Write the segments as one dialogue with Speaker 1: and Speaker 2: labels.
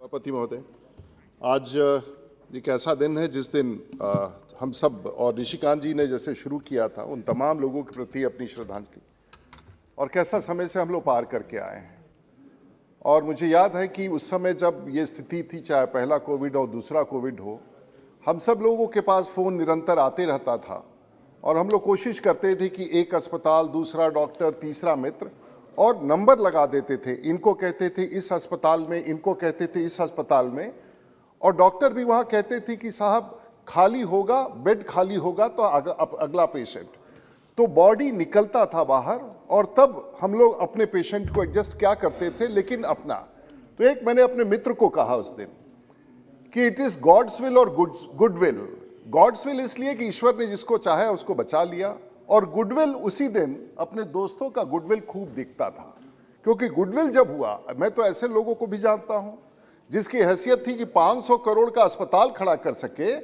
Speaker 1: सभापति महोदय, आज एक ऐसा दिन है जिस दिन हम सब और निशिकांत जी ने जैसे शुरू किया था उन तमाम लोगों के प्रति अपनी श्रद्धांजलि, और कैसा समय से हम लोग पार करके आए हैं। और मुझे याद है कि उस समय जब ये स्थिति थी, चाहे पहला कोविड हो दूसरा कोविड हो, हम सब लोगों के पास फ़ोन निरंतर आते रहता था और हम लोग कोशिश करते थे कि एक अस्पताल, दूसरा डॉक्टर, तीसरा मित्र, और नंबर लगा देते थे। इनको कहते थे इस अस्पताल में, इनको कहते थे इस अस्पताल में, और डॉक्टर भी वहाँ कहते थे कि साहब खाली होगा, बेड खाली होगा तो अगला पेशेंट। तो बॉडी निकलता था बाहर, और तब हम लोग अपने पेशेंट को एडजस्ट क्या करते थे, लेकिन अपना। तो एक मैंने अपने मित्र को कहा उस दिन कि इट इज़ गॉड्स विल और गुड विल। गॉड्स विल इसलिए कि ईश्वर ने जिसको चाहा उसको बचा लिया, और गुडविल उसी दिन अपने दोस्तों का गुडविल खूब दिखता था। क्योंकि गुडविल जब हुआ, मैं तो ऐसे लोगों को भी जानता हूं जिसकी हैसियत थी कि 500 करोड़ का अस्पताल खड़ा कर सके,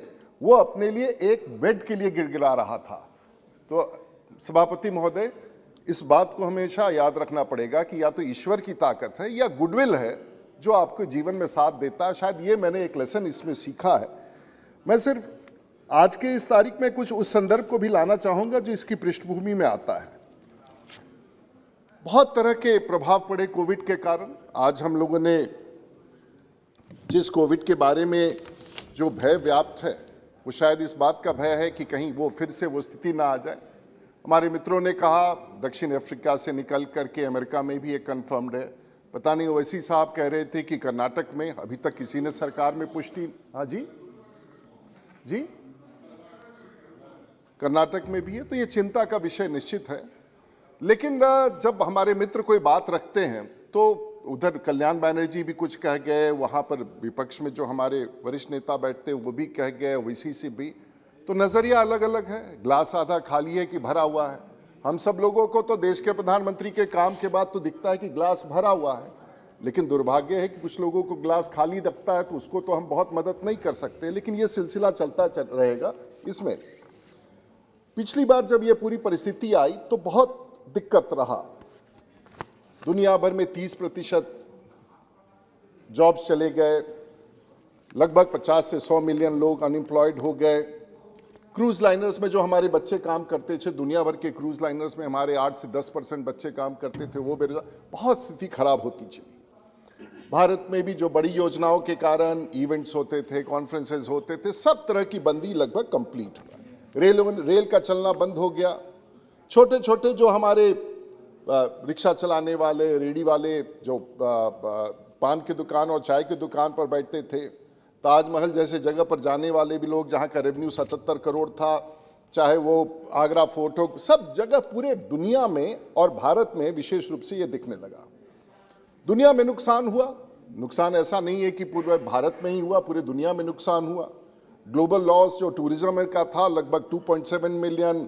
Speaker 1: वो अपने लिए एक बेड के लिए गिड़गिड़ा रहा था। तो सभापति महोदय, इस बात को हमेशा याद रखना पड़ेगा कि या तो ईश्वर की ताकत है या गुडविल है जो आपको जीवन में साथ देता है। शायद ये मैंने एक लेसन इसमें सीखा है। मैं सिर्फ आज के इस तारीख में कुछ उस संदर्भ को भी लाना चाहूंगा जो इसकी पृष्ठभूमि में आता है। बहुत तरह के प्रभाव पड़े कोविड के कारण। आज हम लोगों ने जिस कोविड के बारे में जो भय व्याप्त है, वो शायद इस बात का भय है कि कहीं वो फिर से वो स्थिति ना आ जाए। हमारे मित्रों ने कहा दक्षिण अफ्रीका से निकल करके अमेरिका में भी एक कन्फर्म्ड है। पता नहीं, ओवैसी साहब कह रहे थे कि कर्नाटक में अभी तक किसी ने सरकार में पुष्टि। हाँ जी, कर्नाटक में भी है। तो ये चिंता का विषय निश्चित है। लेकिन जब हमारे मित्र कोई बात रखते हैं तो उधर कल्याण बैनर्जी भी कुछ कह गए, वहाँ पर विपक्ष में जो हमारे वरिष्ठ नेता बैठते हैं वो भी कह गए, ओवैसी से भी। तो नज़रिया अलग अलग है। ग्लास आधा खाली है कि भरा हुआ है। हम सब लोगों को तो देश के प्रधानमंत्री के काम के बाद तो दिखता है कि ग्लास भरा हुआ है, लेकिन दुर्भाग्य है कि कुछ लोगों को ग्लास खाली दिखता है, तो उसको तो हम बहुत मदद नहीं कर सकते। लेकिन ये सिलसिला चलता रहेगा। इसमें पिछली बार जब ये पूरी परिस्थिति आई तो बहुत दिक्कत रहा। दुनिया भर में 30% जॉब्स चले गए, लगभग 50 से 100 मिलियन लोग अनएम्प्लॉयड हो गए। क्रूज लाइनर्स में जो हमारे बच्चे काम करते थे, दुनिया भर के क्रूज लाइनर्स में हमारे 8 से 10% बच्चे काम करते थे, वो बेरोजगार, बहुत स्थिति खराब होती चली। भारत में भी जो बड़ी योजनाओं के कारण इवेंट्स होते थे, कॉन्फ्रेंसेज होते थे, सब तरह की बंदी लगभग कंप्लीट हुआ। रेल का चलना बंद हो गया। छोटे छोटे जो हमारे रिक्शा चलाने वाले, रेडी वाले, जो पान की दुकान और चाय की दुकान पर बैठते थे, ताजमहल जैसे जगह पर जाने वाले भी लोग, जहां का रेवेन्यू 77 करोड़ था, चाहे वो आगरा फोर्ट हो, सब जगह पूरे दुनिया में और भारत में विशेष रूप से ये दिखने लगा। दुनिया में नुकसान हुआ। नुकसान ऐसा नहीं है कि पूरे भारत में ही हुआ, पूरे दुनिया में नुकसान हुआ। ग्लोबल लॉस जो टूरिज्म का था, लगभग 2.7 मिलियन,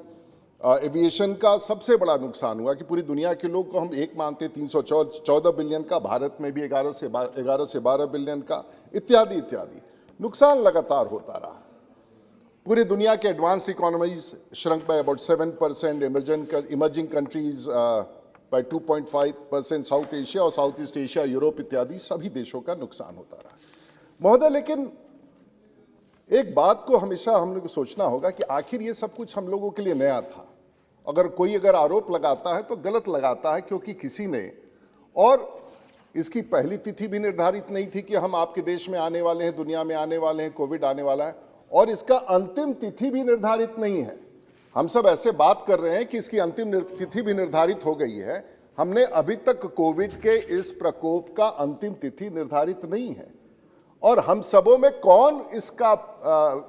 Speaker 1: एविएशन का सबसे बड़ा नुकसान हुआ कि पूरी दुनिया के लोग को हम एक मानते 314 बिलियन का, भारत में भी 11 से 12 बिलियन का, इत्यादि इत्यादि नुकसान लगातार होता रहा। पूरी दुनिया के advanced economies shrunk by about 7%, emerging countries by 2.5%, South Asia और साउथ ईस्ट एशिया, यूरोप इत्यादि सभी देशों का नुकसान होता रहा महोदय। लेकिन एक बात को हमेशा हम लोग को सोचना होगा कि आखिर ये सब कुछ हम लोगों के लिए नया था। कोई आरोप लगाता है तो गलत लगाता है, क्योंकि किसी ने, और इसकी पहली तिथि भी निर्धारित नहीं थी कि हम आपके देश में आने वाले हैं, दुनिया में आने वाले हैं, कोविड आने वाला है, और इसका अंतिम तिथि भी निर्धारित नहीं है। हम सब ऐसे बात कर रहे हैं कि इसकी अंतिम तिथि भी निर्धारित हो गई है। हमने अभी तक कोविड के इस प्रकोप का अंतिम तिथि निर्धारित नहीं है, और हम सबों में कौन इसका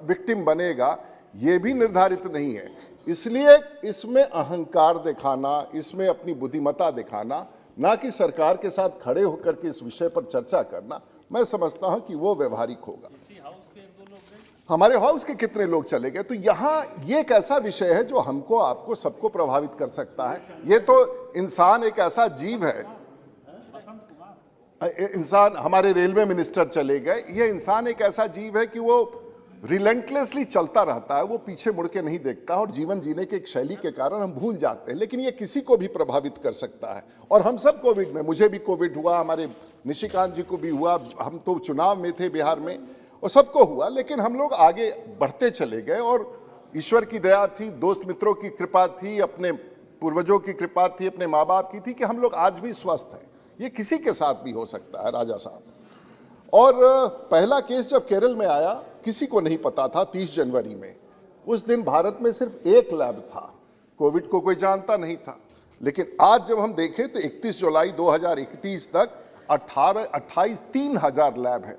Speaker 1: विक्टिम बनेगा ये भी निर्धारित नहीं है। इसलिए इसमें अहंकार दिखाना, इसमें अपनी बुद्धिमत्ता दिखाना, ना कि सरकार के साथ खड़े होकर के इस विषय पर चर्चा करना, मैं समझता हूं कि वो व्यवहारिक होगा। हमारे हाउस के कितने लोग चले गए। तो यहाँ ये एक ऐसा विषय है जो हमको, आपको, सबको प्रभावित कर सकता है। ये तो इंसान एक ऐसा जीव है, इंसान, हमारे रेलवे मिनिस्टर चले गए, ये इंसान एक ऐसा जीव है कि वो रिलेंटलेसली चलता रहता है, वो पीछे मुड़ के नहीं देखता, और जीवन जीने के एक शैली के कारण हम भूल जाते हैं। लेकिन ये किसी को भी प्रभावित कर सकता है, और हम सब कोविड में, मुझे भी कोविड हुआ, हमारे निशिकांत जी को भी हुआ, हम तो चुनाव में थे बिहार में, और सबको हुआ, लेकिन हम लोग आगे बढ़ते चले गए। और ईश्वर की दया थी, दोस्त मित्रों की कृपा थी, अपने पूर्वजों की कृपा थी, अपने माँ बाप की थी कि हम लोग आज भी स्वस्थ हैं। ये किसी के साथ भी हो सकता है, राजा साहब। और पहला केस जब केरल में आया, किसी को नहीं पता था 30 जनवरी में, उस दिन भारत में सिर्फ एक लैब था, कोविड को कोई जानता नहीं था। लेकिन आज जब हम देखें तो 31 जुलाई 2021 तक 3,000 लैब हैं।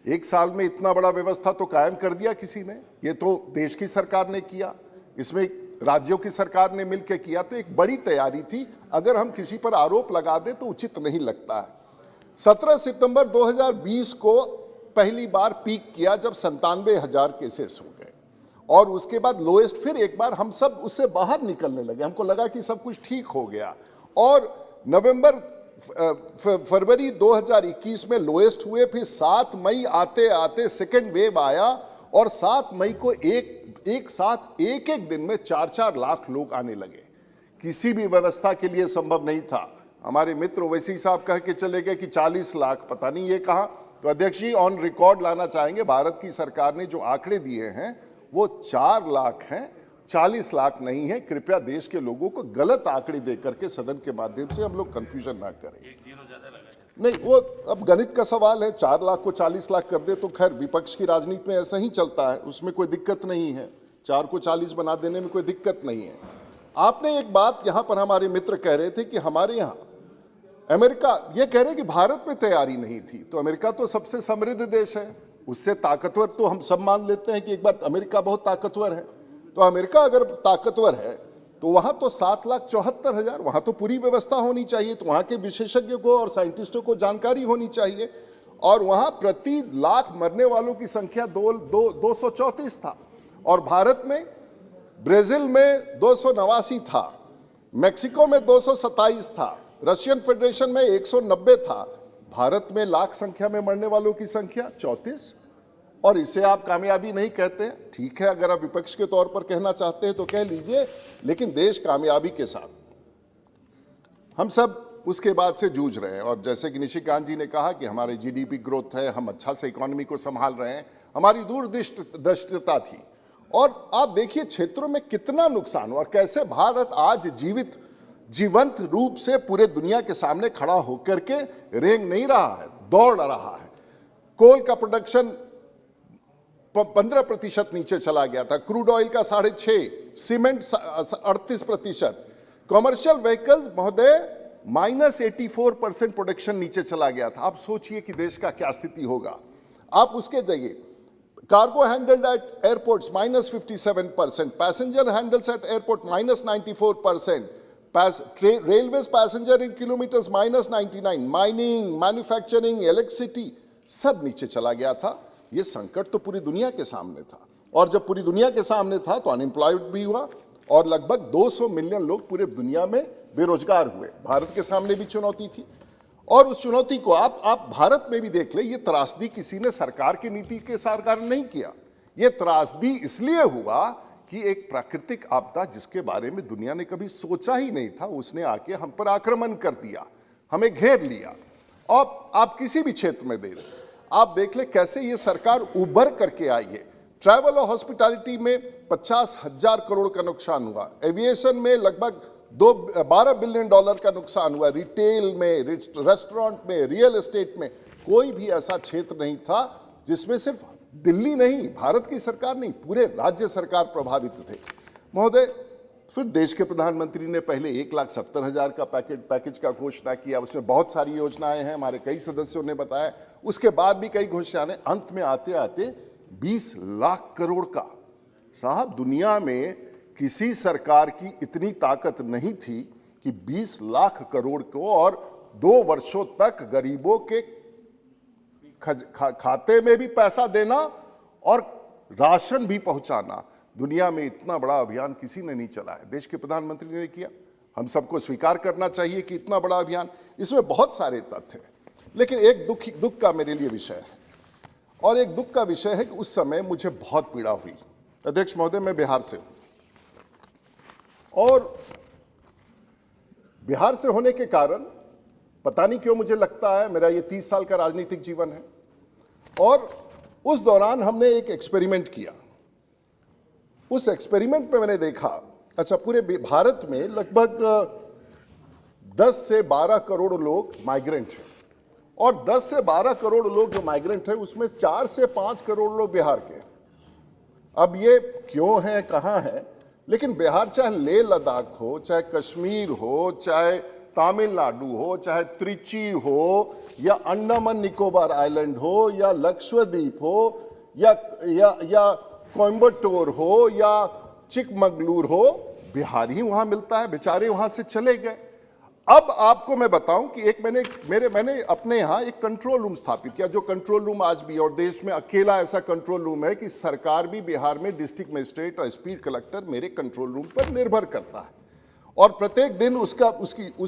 Speaker 1: एक साल में इतना बड़ा व्यवस्था तो कायम कर दिया किसी ने। ये तो देश की सरकार ने किया, इसमें राज्यों की सरकार ने मिलकर किया, तो एक बड़ी तैयारी थी। अगर हम किसी पर आरोप लगा दें तो उचित नहीं लगता है। 17 सितंबर 2020 को पहली बार पीक किया जब 97,000 केसेस हो गए, और उसके बाद लोएस्ट, फिर एक बार हम सब उससे बाहर निकलने लगे, हमको लगा कि सब कुछ ठीक हो गया। और फरवरी 2021 में लोएस्ट हुए, फिर 7 मई आते आते सेकेंड वेव आया, और 7 मई को एक साथ एक दिन में 4-4 लाख लोग आने लगे। किसी भी व्यवस्था के लिए संभव नहीं था। हमारे मित्र ओवैसी साहब कह के चले गए कि 40 लाख, पता नहीं ये कहाँ। तो अध्यक्ष जी ऑन रिकॉर्ड लाना चाहेंगे, भारत की सरकार ने जो आंकड़े दिए हैं वो 4 लाख हैं, 40 लाख नहीं है। कृपया देश के लोगों को गलत आंकड़े दे करके सदन के माध्यम से हम लोग कंफ्यूजन ना करें। नहीं, वो अब गणित का सवाल है, 4 लाख को 40 लाख कर दे तो खैर विपक्ष की राजनीति में ऐसा ही चलता है, उसमें कोई दिक्कत नहीं है। 4 को 40 बना देने में कोई दिक्कत नहीं है। आपने एक बात यहाँ पर, हमारे मित्र कह रहे थे कि हमारे यहाँ अमेरिका, ये कह रहे कि भारत में तैयारी नहीं थी। तो अमेरिका तो सबसे समृद्ध देश है, उससे ताकतवर तो हम सब मान लेते हैं कि एक बार अमेरिका बहुत ताकतवर है। तो अमेरिका अगर ताकतवर है तो वहां तो 7,74,000, वहां तो पूरी व्यवस्था होनी चाहिए, तो वहां के विशेषज्ञों को और साइंटिस्टों को जानकारी होनी चाहिए। और वहां प्रति लाख मरने वालों की संख्या 234 था, और भारत में, ब्राजील में 289 था, मैक्सिको में 227 था, रशियन फेडरेशन में 190 था। भारत में लाख संख्या में मरने वालों की संख्या 34, और इसे आप कामयाबी नहीं कहते। ठीक है, अगर आप विपक्ष के तौर पर कहना चाहते हैं तो कह लीजिए, लेकिन देश कामयाबी के साथ, हम सब उसके बाद से जूझ रहे हैं। और जैसे कि निशिकांत जी ने कहा कि हमारे जीडीपी ग्रोथ है, हम अच्छा से इकोनॉमी को संभाल रहे हैं, हमारी दूरदृष्टिता थी। और आप देखिए क्षेत्रों में कितना नुकसान हुआ, और कैसे भारत आज जीवंत रूप से पूरे दुनिया के सामने खड़ा होकर के रेंग नहीं रहा है, दौड़ रहा है। कोल का प्रोडक्शन 15% नीचे चला गया था, क्रूड ऑयल का 6.5%, सीमेंट 38%, कॉमर्शियल व्हीकल्स महोदय -84% प्रोडक्शन नीचे चला गया था। आप सोचिए कि देश का क्या स्थिति होगा। आप उसके जाइए, cargo handled at airports -57%, passenger handles eight airport -94%, railways passenger in kilometres -99, mining, manufacturing, electricity सब नीचे चला गया था। ये संकट तो पूरी दुनिया के सामने था, और जब पूरी दुनिया के सामने था तो अनएम्प्लॉयड भी हुआ, और लगभग 200 मिलियन लोग पूरे दुनिया में बेरोजगार हुए। भारत के सामने भी चुनौती थी, और उस चुनौती को आप भारत में भी देख ले। ये त्रासदी किसी ने सरकार की नीति के कारण नहीं किया, ये त्रासदी इसलिए हुआ कि एक प्राकृतिक आपदा जिसके बारे में दुनिया ने कभी सोचा ही नहीं था, उसने आके हम पर आक्रमण कर दिया, हमें घेर लिया। और आप किसी भी क्षेत्र में दे रहे, आप देख ले कैसे ये सरकार उभर करके आई है। ट्रैवल और हॉस्पिटैलिटी में 50,000 करोड़ का नुकसान हुआ, एविएशन में लगभग 12 बिलियन डॉलर का नुकसान हुआ, रिटेल में, रेस्टोरेंट में, रियल एस्टेट में, कोई भी ऐसा क्षेत्र नहीं था जिसमें सिर्फ दिल्ली नहीं, भारत की सरकार नहीं, पूरे राज्य सरकार प्रभावित थे। महोदय, फिर देश के प्रधानमंत्री ने पहले 1,70,000 का पैकेज का घोषणा किया, उसमें बहुत सारी योजनाएं हैं, हमारे कई सदस्यों ने बताया। उसके बाद भी कई घोषणाएं, अंत में आते आते 20 लाख करोड़ का। साहब, दुनिया में किसी सरकार की इतनी ताकत नहीं थी कि 20 लाख करोड़ को और 2 वर्षों तक गरीबों के खाते में भी पैसा देना और राशन भी पहुंचाना। दुनिया में इतना बड़ा अभियान किसी ने नहीं चलाया, देश के प्रधानमंत्री ने किया। हम सबको स्वीकार करना चाहिए कि इतना बड़ा अभियान, इसमें बहुत सारे तथ्य हैं, लेकिन एक दुख का मेरे लिए विषय है, और एक दुख का विषय है कि उस समय मुझे बहुत पीड़ा हुई। अध्यक्ष महोदय, मैं बिहार से हूं और बिहार से होने के कारण पता नहीं क्यों मुझे लगता है, मेरा ये 30 साल का राजनीतिक जीवन है और उस दौरान हमने एक एक्सपेरिमेंट किया। उस एक्सपेरिमेंट में मैंने देखा, अच्छा, पूरे भारत में लगभग 10 से 12 करोड़ लोग माइग्रेंट हैं और 10 से 12 करोड़ लोग जो माइग्रेंट हैं उसमें 4 से 5 करोड़ लोग बिहार के हैं। अब ये क्यों है, कहाँ है, लेकिन बिहार चाहे लेह लद्दाख हो, चाहे कश्मीर हो, चाहे तमिलनाडु हो, चाहे त्रिची हो, या अंडमान निकोबार आइलैंड हो, या लक्षद्वीप हो, या कोयम्बटूर हो, या चिकमगलूर हो, बिहारी वहां मिलता है। बेचारे वहां से चले गए। अब आपको मैं बताऊं कि एक मैंने अपने यहां एक कंट्रोल रूम स्थापित किया, जो कंट्रोल रूम आज भी और देश में अकेला ऐसा कंट्रोल रूम है कि सरकार भी बिहार में डिस्ट्रिक्ट मजिस्ट्रेट और स्पीड कलेक्टर मेरे कंट्रोल रूम पर निर्भर करता है और प्रत्येक दिन उस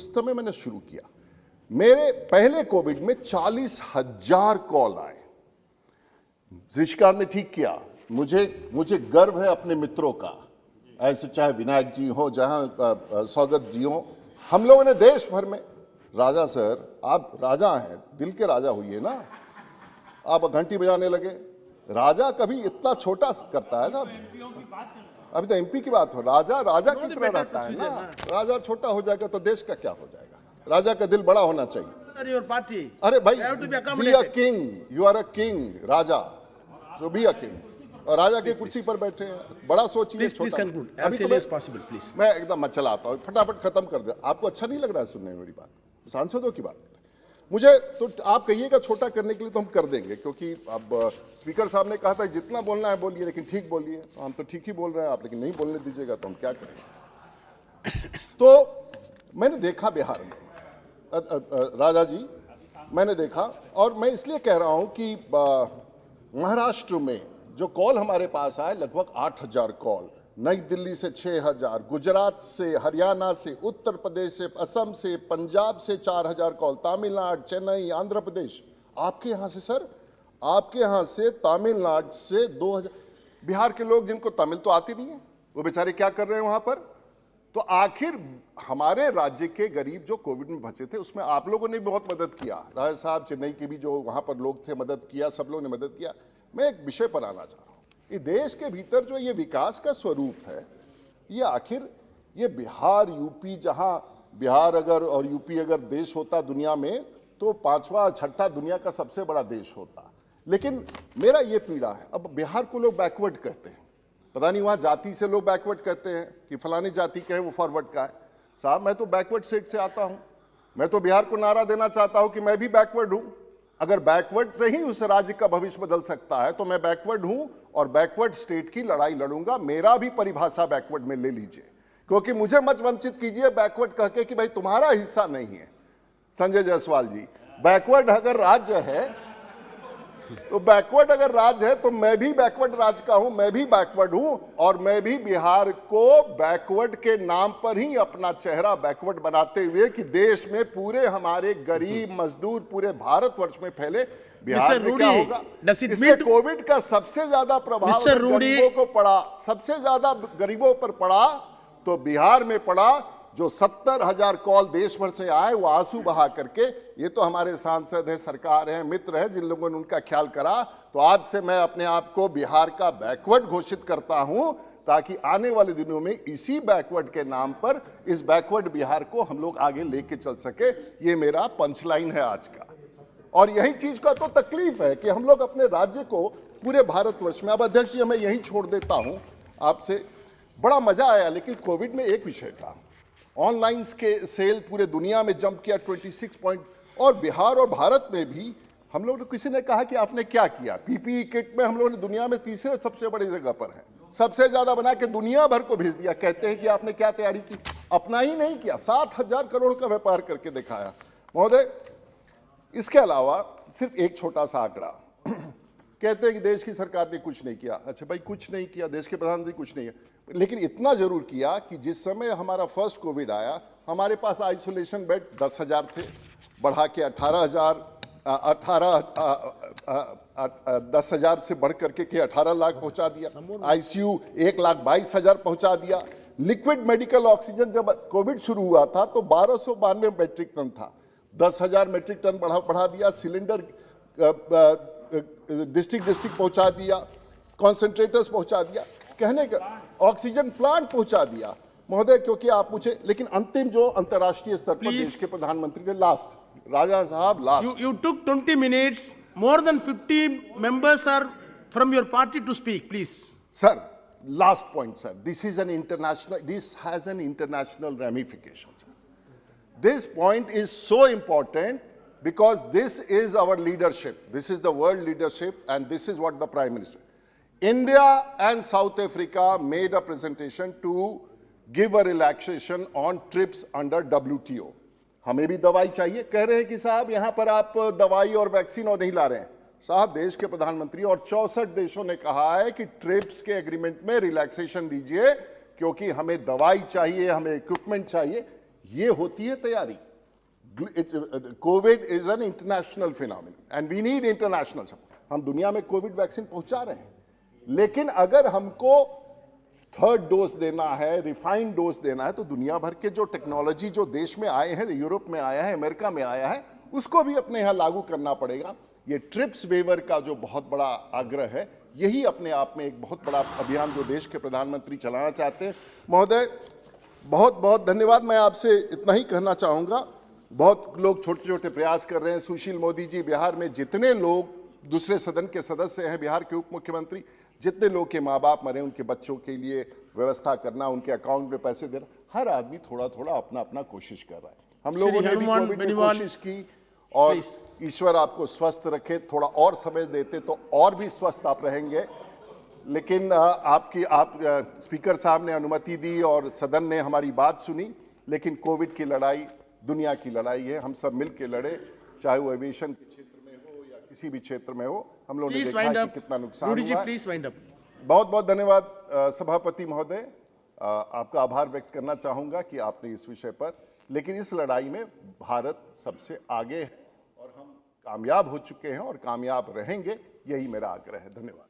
Speaker 1: समय मैंने शुरू किया। मेरे पहले कोविड में 40,000 कॉल आए। ऋषिकांत ने ठीक किया, मुझे गर्व है अपने मित्रों का, ऐसे चाहे विनायक जी हो, जहां सौगत जी हो, हम लोगों ने देश भर में, राजा सर आप राजा हैं, दिल के राजा हुई है ना, आप घंटी बजाने लगे। राजा कभी इतना छोटा करता है साहब, अभी तो एमपी की बात हो, राजा की तरह रहता है ना। राजा छोटा हो जाएगा तो देश का क्या हो जाएगा? राजा का दिल बड़ा होना चाहिए। अरे भाई, be a king, you are a king, राजा, तो बी अ किंग, और राजा की कुर्सी पर बैठे हैं, बड़ा सोचिए, छोटा। मैं एकदम चलाता हूँ, फटाफट खत्म कर दे। आपको अच्छा नहीं लग रहा है सुनने में मेरी बात? सांसदों की बात मुझे तो आप कहिएगा छोटा करने के लिए तो हम कर देंगे, क्योंकि अब स्पीकर साहब ने कहा था जितना बोलना है बोलिए, लेकिन ठीक बोलिए। तो हम तो ठीक ही बोल रहे हैं, आप लेकिन नहीं बोलने दीजिएगा तो हम क्या करें। तो मैंने देखा बिहार में, राजा जी, मैंने देखा, और मैं इसलिए कह रहा हूं कि महाराष्ट्र में जो कॉल हमारे पास आए, लगभग 8,000 कॉल, नई दिल्ली से 6,000, गुजरात से, हरियाणा से, उत्तर प्रदेश से, असम से, पंजाब से 4,000 कॉल, तमिलनाडु, चेन्नई, आंध्र प्रदेश। आपके यहाँ से सर, आपके यहाँ से, तमिलनाडु से 2,000। बिहार के लोग जिनको तमिल तो आती नहीं है, वो बेचारे क्या कर रहे हैं वहां पर? तो आखिर हमारे राज्य के गरीब जो कोविड में फंसे थे, उसमें आप लोगों ने बहुत मदद किया। राजा साहब, चेन्नई के भी जो वहां पर लोग थे, मदद किया, सब लोगों ने मदद किया। मैं एक विषय पर आना चाह रहा हूं, ये देश के भीतर जो ये विकास का स्वरूप है, ये आखिर ये बिहार, यूपी, जहां बिहार अगर और यूपी अगर देश होता दुनिया में तो 5वां 6ठा दुनिया का सबसे बड़ा देश होता। लेकिन मेरा ये पीड़ा है, अब बिहार को लोग बैकवर्ड कहते हैं, पता नहीं वहां जाति से लोग बैकवर्ड कहते हैं कि फलानी जाति का है वो फॉरवर्ड का है। साहब, मैं तो बैकवर्ड स्टेट से आता हूं, मैं तो बिहार को नारा देना चाहता हूं कि मैं भी बैकवर्ड हूं। अगर बैकवर्ड से ही उस राज्य का भविष्य बदल सकता है तो मैं बैकवर्ड हूं और बैकवर्ड स्टेट की लड़ाई लड़ूंगा। मेरा भी परिभाषा बैकवर्ड में ले लीजिए, क्योंकि मुझे मत वंचित कीजिए बैकवर्ड कह के कि भाई तुम्हारा हिस्सा नहीं है। संजय जायसवाल जी, बैकवर्ड अगर राज्य है तो बैकवर्ड अगर राज्य है तो मैं भी बैकवर्ड राज्य का हूं, मैं भी बैकवर्ड हूं, और मैं भी बिहार को बैकवर्ड के नाम पर ही अपना चेहरा बैकवर्ड बनाते हुए कि देश में पूरे हमारे गरीब मजदूर पूरे भारतवर्ष में फैले। बिहार में क्या होगा? इससे कोविड का सबसे ज्यादा प्रभाव गरीबों को पड़ा, सबसे ज्यादा गरीबों पर पड़ा तो बिहार में पड़ा। जो 70,000 कॉल देश भर से आए वो आंसू बहा करके, ये तो हमारे सांसद है, सरकार है, मित्र है, जिन लोगों ने उनका ख्याल करा। तो आज से मैं अपने आप को बिहार का बैकवर्ड घोषित करता हूं, ताकि आने वाले दिनों में इसी बैकवर्ड के नाम पर इस बैकवर्ड बिहार को हम लोग आगे लेके चल सके। ये मेरा पंचलाइन है आज का, और यही चीज का तो तकलीफ है कि हम लोग अपने राज्य को पूरे भारतवर्ष में। अब अध्यक्ष जी, मैं यही छोड़ देता हूं आपसे। बड़ा मजा आया, लेकिन कोविड में एक विषय था, ऑनलाइन के सेल पूरे दुनिया में जंप किया 26 पॉइंट, और बिहार और भारत में भी हम लोग, किसी ने कहा कि आपने क्या किया? पीपीई किट में हम लोगों ने दुनिया में तीसरे सबसे बड़ी जगह पर है, सबसे ज्यादा बना के दुनिया भर को भेज दिया। कहते हैं कि आपने क्या तैयारी की? अपना ही नहीं किया, 7,000 करोड़ का व्यापार करके दिखाया। महोदय, इसके अलावा सिर्फ एक छोटा सा आंकड़ा, कहते हैं कि देश की सरकार ने कुछ नहीं किया। अच्छा भाई, कुछ नहीं किया, देश के प्रधानमंत्री कुछ नहीं किया, लेकिन इतना जरूर किया कि जिस समय हमारा फर्स्ट कोविड आया, हमारे पास आइसोलेशन बेड 10,000 थे, बढ़ा के 18,000 10,000 से बढ़ करके 18 लाख पहुंचा दिया, आईसीयू 1,22,000 पहुंचा दिया। लिक्विड मेडिकल ऑक्सीजन जब कोविड शुरू हुआ था तो 1292 मेट्रिक टन था, 10,000 मेट्रिक टन बढ़ा दिया। सिलेंडर डिस्ट्रिक्ट पहुंचा दिया, कॉन्सेंट्रेटर्स पहुंचा दिया, कहने का ऑक्सीजन प्लांट पहुंचा दिया महोदय। क्योंकि आप मुझे, लेकिन अंतिम जो अंतर्राष्ट्रीय स्तर पर देश के प्रधानमंत्री ने लास्ट, राजा साहब last,
Speaker 2: You took 20 minutes. More than 50 members are from your party to speak. Please.
Speaker 1: sir, last point sir, this is an international, this has an international ramification sir. This point is so important because this is our leadership, this is the world leadership, and this is what the Prime Minister, India and South Africa made a presentation to give a relaxation on TRIPS under WTO. हमें भी दवाई चाहिए, कह रहे हैं कि साहब यहां पर आप दवाई और वैक्सीन और नहीं ला रहे हैं। साहब, देश के प्रधानमंत्री और 64 देशों ने कहा है कि ट्रिप्स के एग्रीमेंट में रिलैक्सेशन दीजिए क्योंकि हमें दवाई चाहिए, हमें इक्विपमेंट चाहिए। ये होती है तैयारी। COVID is an international phenomenon and we need international support. हम दुनिया में कोविड वैक्सीन पहुंचा रहे हैं, लेकिन अगर हमको थर्ड डोज देना है, रिफाइंड डोज देना है, तो दुनिया भर के जो टेक्नोलॉजी जो देश में आए हैं, यूरोप में आया है, अमेरिका में आया है, उसको भी अपने यहाँ लागू करना पड़ेगा। ये ट्रिप्स वेवर का जो बहुत बड़ा आग्रह है, यही अपने आप में एक बहुत बड़ा अभियान जो देश के प्रधानमंत्री चलाना चाहते हैं। महोदय, बहुत बहुत धन्यवाद। मैं आपसे इतना ही कहना चाहूँगा, बहुत लोग छोटे छोटे प्रयास कर रहे हैं। सुशील मोदी जी, बिहार में जितने लोग दूसरे सदन के सदस्य हैं, बिहार के उप मुख्यमंत्री, जितने लोग के माँ बाप मरे, उनके बच्चों के लिए व्यवस्था करना, उनके अकाउंट में पैसे देना, हर आदमी थोड़ा थोड़ा अपना अपना कोशिश कर रहा है। हम लोगों ने भी कोविड में कोशिश की, और ईश्वर आपको स्वस्थ रखे। थोड़ा और समय देते तो और भी स्वस्थ आप रहेंगे, लेकिन आप स्पीकर साहब ने अनुमति दी और सदन ने हमारी बात सुनी। लेकिन कोविड की लड़ाई दुनिया की लड़ाई है, हम सब मिल के लड़े, चाहे वो एविएशन के क्षेत्र में हो या किसी भी क्षेत्र में हो। हम लोगों ने देखा कि कितना नुकसान हुआ।
Speaker 2: Please wind up.
Speaker 1: बहुत बहुत धन्यवाद सभापति महोदय, आपका आभार व्यक्त करना चाहूंगा कि आपने इस विषय पर, लेकिन इस लड़ाई में भारत सबसे आगे है और हम कामयाब हो चुके हैं और कामयाब रहेंगे, यही मेरा आग्रह है। धन्यवाद।